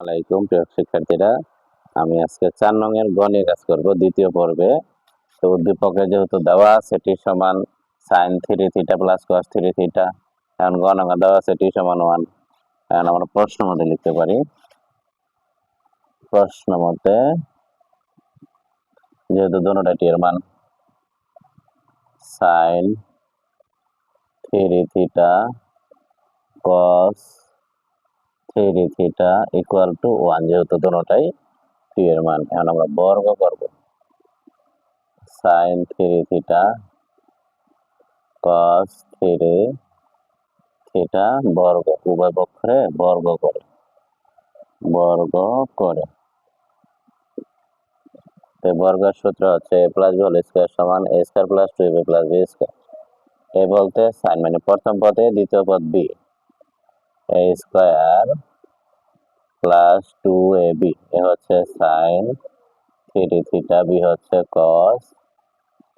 আলাইকুম প্রিয় শিক্ষার্থীরা, আমি আজকে 4 নং এর গণিত কাজ করব দ্বিতীয় পর্বে। তো উদ্দীপকে যেহেতু দেওয়া আছে টি সমান sin 3 theta plus cos 3 theta, এখন গণনা দেওয়া আছে টি সমান 1। এখন আমরা প্রশ্ন মতে লিখতে পারি। প্রশ্ন মতে যেহেতু দুটোটা টি এর মান sin 3 theta cos 3 theta equal to 1, যেহেতু দুটোটাই টি এর মান। এখন আমরা বর্গ করব sin 3 থিটা cos 3 থিটা বর্গ, উভয় পক্ষে বর্গ করে তো বর্গের সূত্র হচ্ছে a plus b whole square সমান a square plus 2ab plus b square. a বলতে sin মানে প্রথম পদে, দ্বিতীয় পদ b, a square plus 2ab, এ হচ্ছে sin 3 থিটা, b হচ্ছে cos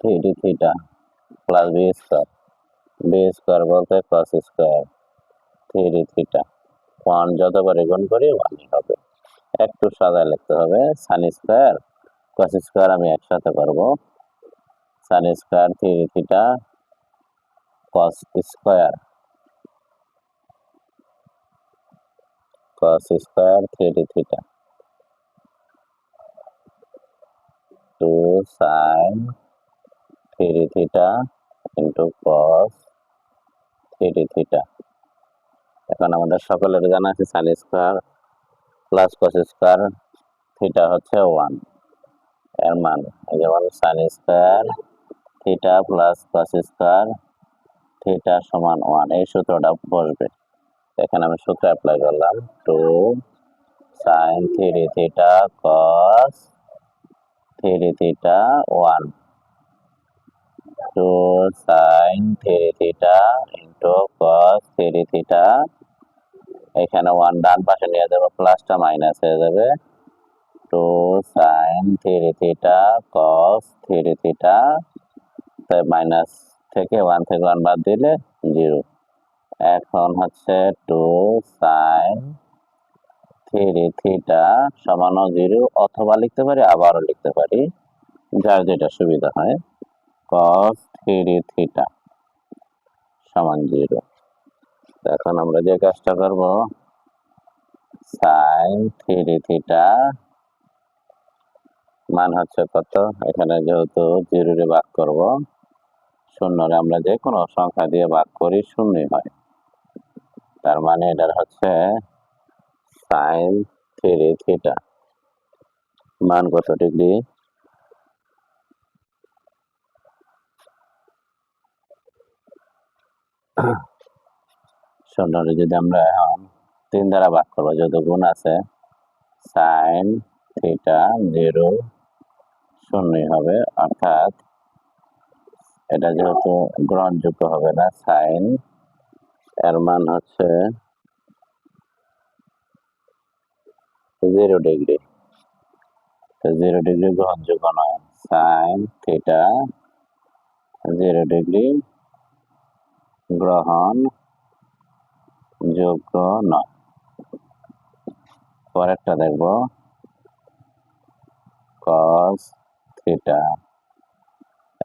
3 theta plus b square. b square বলতে cos স্কয়ার 3 থিটা। 1 যতবার গুণ করি 1 হবে। একটু সাজায় লিখতে হবে, sin স্কয়ার cos স্কয়ার আমি একসাথে করব। sin square 3 theta cos square 3 theta 2 sin 3 theta into cos 3 theta. এখন আমাদের সকলের জানা আছে sin square plus cos square theta হচ্ছে 1 এর মান, যেমন sin square theta plus cos square theta সমান 1, এই সূত্রটা বসবে। এখানে আমি সূত্র অ্যাপ্লাই করলাম, 2 sin 3 theta cos 3 theta 1, 2 sin 3 theta into cos 3 theta, এখানে 1 ডান পাশে নিয়ে যাবো, প্লাসটা মাইনাস হয়ে যাবে। 2 sin 3 থিটা cos 3 থিটা, তাই মাইনাস থেকে 1 থেকে 1 বাদ দিলে 0। এখন হচ্ছে 2 sin 3 থিটা সমান 0, অথবা লিখতে পারি, আবারও লিখতে পারি, যার যেটা সুবিধা হয়, cos 3 থিটা সমান 0। এখন আমরা যে কাজটা করব, sin 3 থিটা মান হচ্ছে কত, এখানে যেহেতু 0 রে ভাগ করব, 0 রে আমরা যে কোনো সংখ্যা দিয়ে ভাগ করি 0 হয়, তার মানে এটার হচ্ছে sin 3 থিটা মান কত ডিগ্রি, 0 রে যদি আমরা এখন 3 দ্বারা ভাগ করবো, যেহেতু গুণ আছে, sin থিটা 0 0 হবে, অর্থাৎ এটা যেহেতু গ্রহণযোগ্য হবে না, sin এর মান হচ্ছে 0 ডিগ্রি। 0 ডিগ্রি গ্রহণযোগ্য নয়, sin থিটা 0 ডিগ্রি গ্রহণযোগ্য নয়। পরেরটা দেখব, cos theta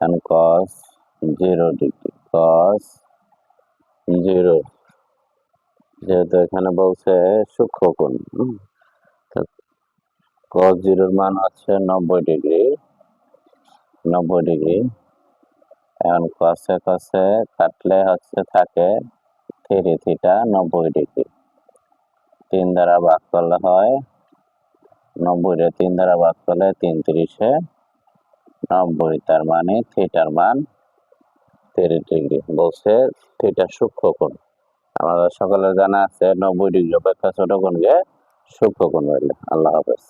and cos 0 degree, cos 0, যেহেতু এখানে বলছে সূক্ষ্মকোণ, cos 0 এর মান হচ্ছে 90 ডিগ্রি, 90 ডিগ্রি। এখন cos-এ কাটলে হচ্ছে থাকে 3 থিটা 90 ডিগ্রি, 3 দ্বারা ভাগ করলে হয় 90 রে 3 দ্বারা ভাগ করলে 3 3-এ 90, তার মানে থিটার মান 30 ডিগ্রি। বলছে থিটা সূক্ষ্মকোণ। আমাদের সকলের জানা আছে 90 ডিগ্রি অপেক্ষা ছোট কোণকে সূক্ষ্মকোণ বলে। আল্লাহ হাফেজ।